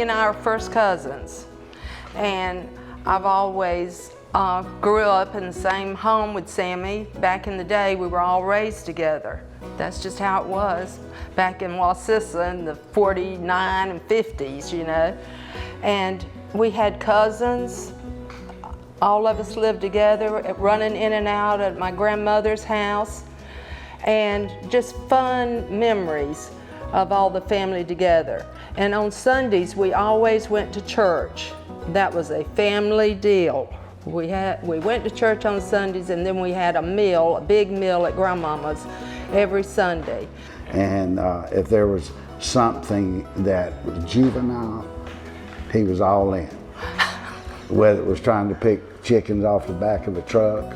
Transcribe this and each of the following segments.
and I are first cousins, and I've always grew up in the same home with Sammy. Back in the day, we were all raised together. That's just how it was back in Wassissa in the 49 and 50s, you know. And we had cousins. All of us lived together, running in and out at my grandmother's house, and just fun memories of all the family together. And on Sundays, we always went to church. That was a family deal. We went to church on Sundays, and then we had a big meal at Grandmama's every Sunday. And if there was something that was juvenile, he was all in. Whether it was trying to pick chickens off the back of a truck,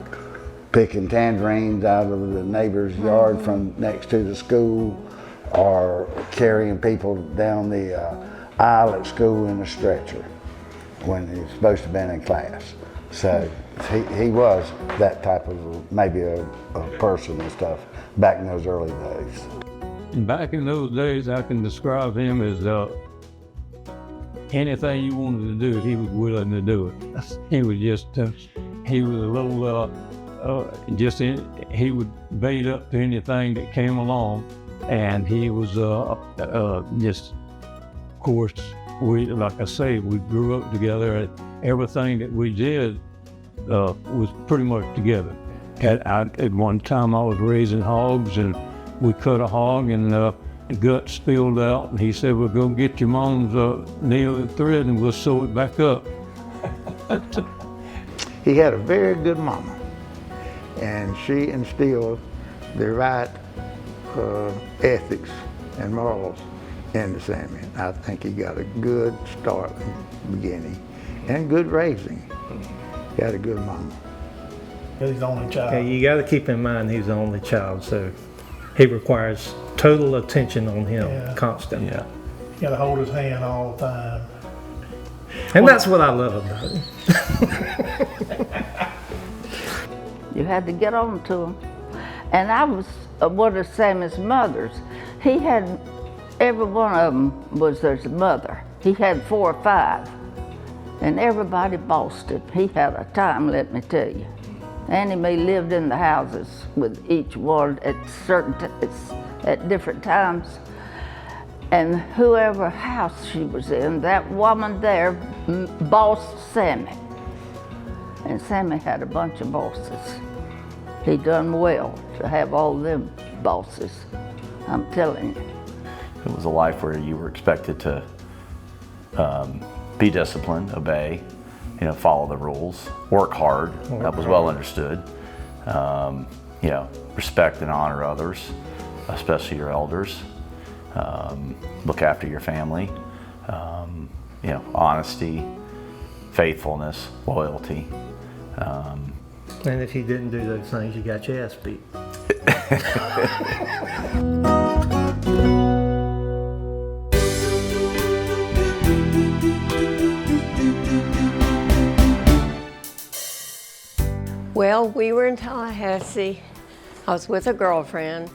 picking tangerines out of the neighbor's yard from next to the school, or carrying people down the aisle at school in a stretcher when he was supposed to have been in class. So he was that type of maybe a person and stuff back in those early days. Back in those days, I can describe him as anything you wanted to do, he was willing to do it. He was just, he was a little, he would bait up to anything that came along. And he was just, of course, like I say, we grew up together. Everything that we did was pretty much together. At one time I was raising hogs, and we cut a hog, and the gut spilled out, and he said, "Well, go get your mom's needle and thread and we'll sew it back up." He had a very good mama, and she instilled the right ethics and morals into Sammy. I think he got a good start in the beginning, and good raising. He had a good mama. He's the only child. Yeah, you got to keep in mind he's the only child, so he requires total attention on him, constant. You got to hold his hand all the time. And that's what I love about him. You had to get on to him. And I was one of Sammy's mothers. He had, every one of them was their mother. He had 4 or 5, and everybody bossed him. He had a time, let me tell you. Annie Mae lived in the houses with each one at different times. And whoever house she was in, that woman there bossed Sammy. And Sammy had a bunch of bosses. He done well to have all them bosses, I'm telling you. It was a life where you were expected to be disciplined, obey, follow the rules, work hard. That was well understood. Respect and honor others, especially your elders. Look after your family. Honesty, faithfulness, loyalty. And if you didn't do those things, you got your ass beat. Well, we were in Tallahassee. I was with a girlfriend,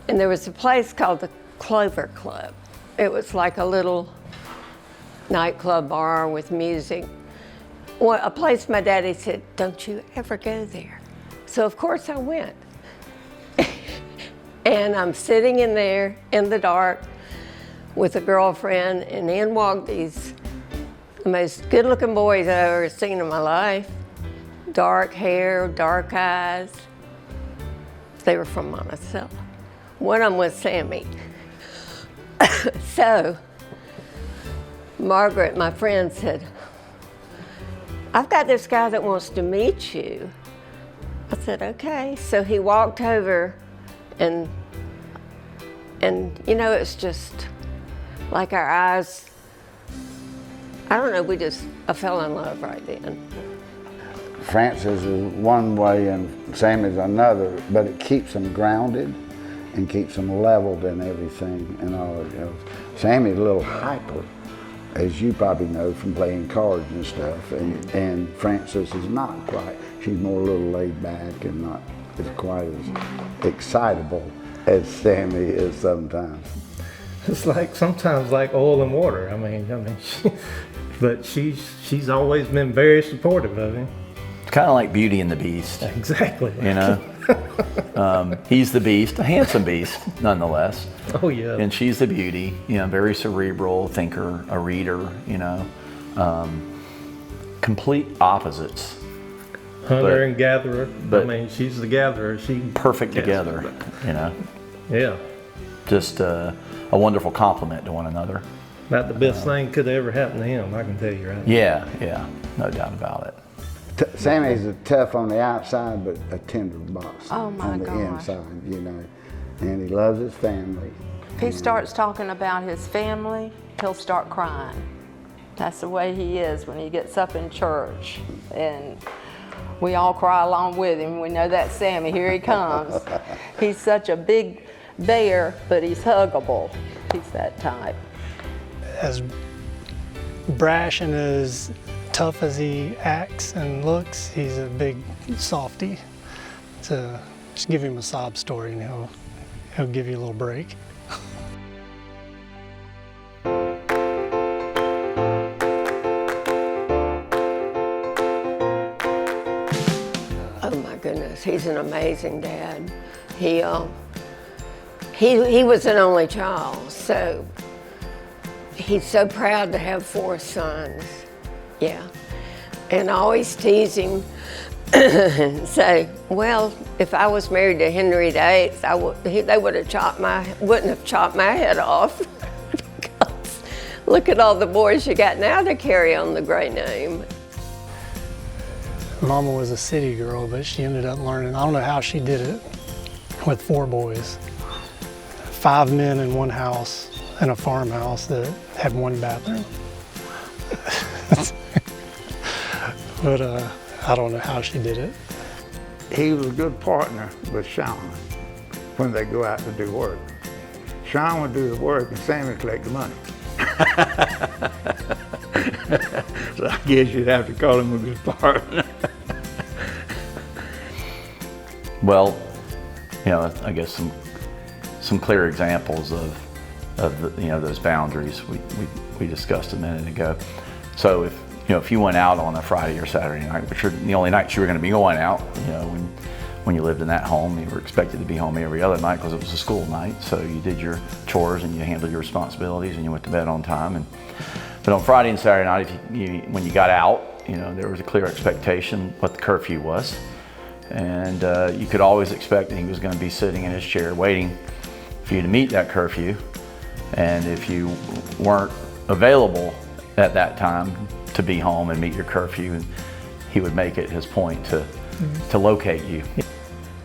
and there was a place called the Clover Club. It was like a little nightclub bar with music. A place my daddy said, "Don't you ever go there." So of course I went. And I'm sitting in there in the dark with a girlfriend, and in walked the most good-looking boys I've ever seen in my life. Dark hair, dark eyes. They were from Monticello. One of them was Sammy. So, Margaret, my friend, said, "I've got this guy that wants to meet you." I said, "Okay." So he walked over, and it's just like our eyes, I don't know, I fell in love right then. Francis is one way and Sammy's another, but it keeps them grounded and keeps them leveled in everything and all. Sammy's a little hyper, as you probably know from playing cards and stuff, and Francis is not quite. She's more a little laid back and not as quite as excitable as Sammy is sometimes. It's like sometimes like oil and water. I mean, but she's always been very supportive of him. It's kind of like Beauty and the Beast. Exactly. You know, he's the Beast, a handsome beast, nonetheless. Oh yeah. And she's the beauty. You know, very cerebral thinker, a reader. You know, complete opposites. Hunter and gatherer. But I mean, she's the gatherer. She perfect together. You know. Yeah. Just a wonderful compliment to one another. About the best thing could ever happen to him, I can tell you right now. Yeah, no doubt about it. Sammy's a tough on the outside, but a tender boss Oh, my on the gosh. inside, you know. And he loves his family. If he starts talking about his family, he'll start crying. That's the way he is when he gets up in church. And we all cry along with him. We know that's Sammy. Here he comes. He's such a big bear, but he's huggable. He's that type. As brash and as tough as he acts and looks, he's a big softy. So just give him a sob story and he'll give you a little break. Oh my goodness, he's an amazing dad. He was an only child, so he's so proud to have 4 sons. Yeah, and I always tease him and say, well, if I was married to Henry VIII, they wouldn't have chopped my head off. Because look at all the boys you got now to carry on the Gray name. Mama was a city girl, but she ended up learning, I don't know how she did it, with 4 boys. 5 men in one house, in a farmhouse that had 1 bathroom. But I don't know how she did it. He was a good partner with Sean when they go out to do work. Sean would do the work and Sammy would collect the money. So I guess you'd have to call him a good partner. Well, you know, I guess some clear examples of the, you know, those boundaries we discussed a minute ago. So if you went out on a Friday or Saturday night, which are the only nights you were going to be going out, you know, when you lived in that home, you were expected to be home every other night because it was a school night. So you did your chores and you handled your responsibilities and you went to bed on time. But on Friday and Saturday night, when you got out, you know, there was a clear expectation what the curfew was. And you could always expect that he was going to be sitting in his chair waiting for you to meet that curfew. And if you weren't available at that time to be home and meet your curfew, he would make it his point to locate you.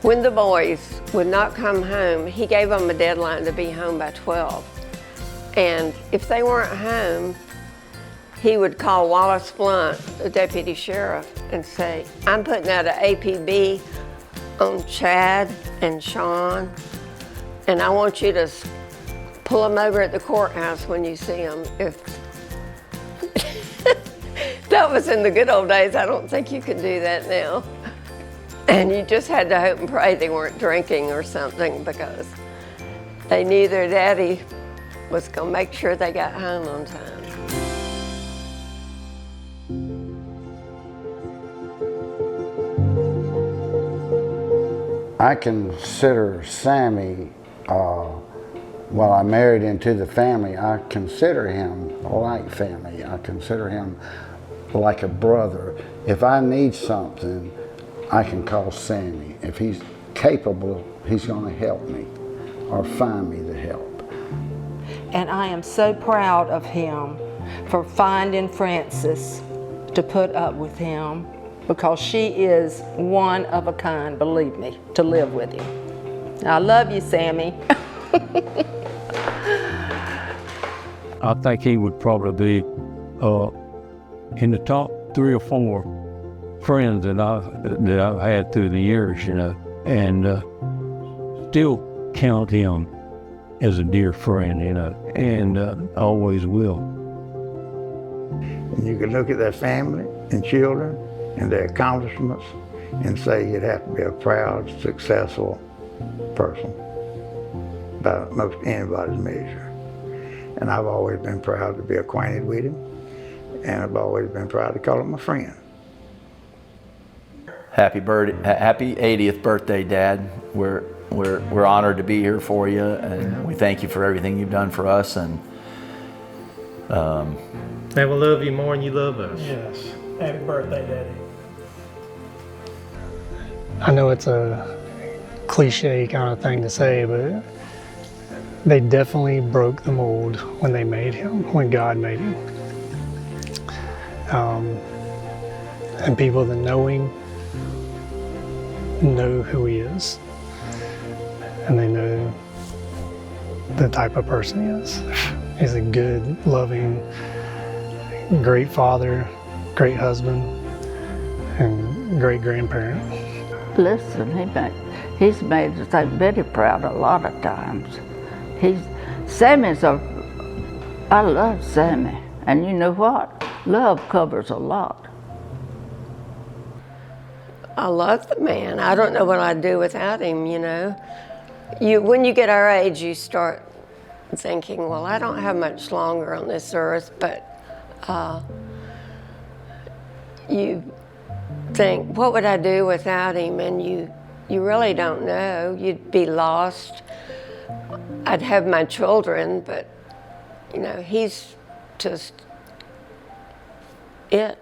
When the boys would not come home, he gave them a deadline to be home by 12. And if they weren't home, he would call Wallace Blunt, the deputy sheriff, and say, I'm putting out an APB on Chad and Sean, and I want you to pull them over at the courthouse when you see them. If that was in the good old days, I don't think you could do that now. And you just had to hope and pray they weren't drinking or something, because they knew their daddy was going to make sure they got home on time. I consider Sammy, while I married into the family, I consider him like family. I consider him like a brother. If I need something, I can call Sammy. If he's capable, he's going to help me or find me the help. And I am so proud of him for finding Frances to put up with him, because she is one of a kind, believe me, to live with him. I love you, Sammy. I think he would probably be in the top 3 or 4 friends that I've had through the years, you know, and still count him as a dear friend, you know, and always will. And you can look at their family and children and their accomplishments and say you'd have to be a proud, successful person by most anybody's measure. And I've always been proud to be acquainted with him, and I've always been proud to call him my friend. Happy 80th birthday, Dad. We're honored to be here for you, and we thank you for everything you've done for us. And we'll love you more than you love us. Yes. Happy birthday, Daddy. I know it's a cliche kind of thing to say, but they definitely broke the mold when they made him, when God made him. And people that know him know who he is, and they know the type of person he is. He's a good, loving, great father, great husband, and great grandparent. Listen, he's made us like Betty proud a lot of times. I love Sammy, and you know what? Love covers a lot. I love the man. I don't know what I'd do without him, you know. When you get our age, you start thinking, well, I don't have much longer on this earth, but you think, what would I do without him? And you really don't know. You'd be lost. I'd have my children, but, you know, he's just it.